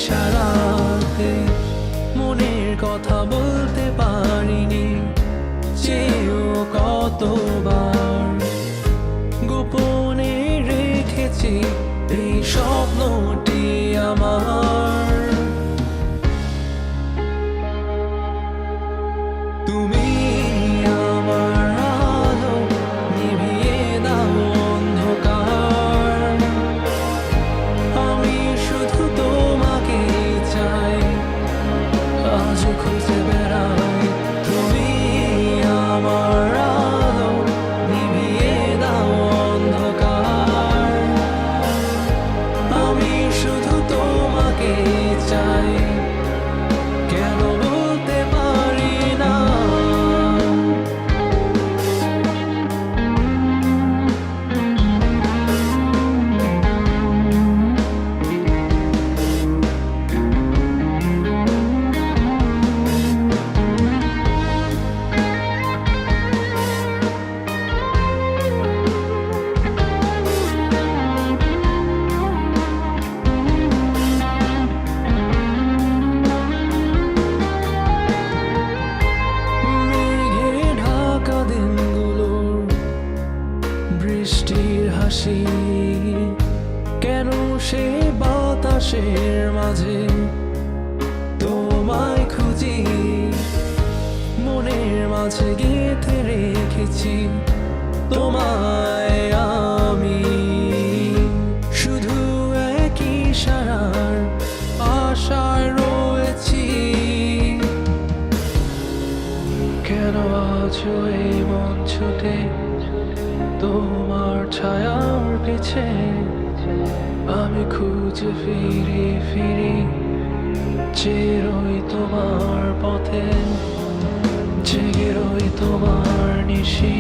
ইশারাতে মনের কথা বলতে পারিনি, চেয়েও কতবার গোপনে রেখেছি এই স্বপ্নটি আমার। তুমি আমার আলো, নিভিয়ে দাও অন্ধকার। আমি শুধু তোমাকে চাই, আজ খুঁজে বেড়াই। তুমি আমার আলো, নিভিয়ে দাও অন্ধকার। আমি শুধু তোমাকে চাই, কেন বলতে পারি না। বৃষ্টির হাসি কেন সে বাতাসের মাঝে, তোমায় খুঁজি মনের মাঝে গেঁথে রেখেছি তোমায় আমি। শুধু একই ইশারার আশায় রয়েছি, কেন আজও এই মন ছুটে তোমার ছায়ার পিছে। আমি খুঁজে ফিরি ফিরি, চেয়ে রই তোমার পথে, জেগে রই তোমার নিশি।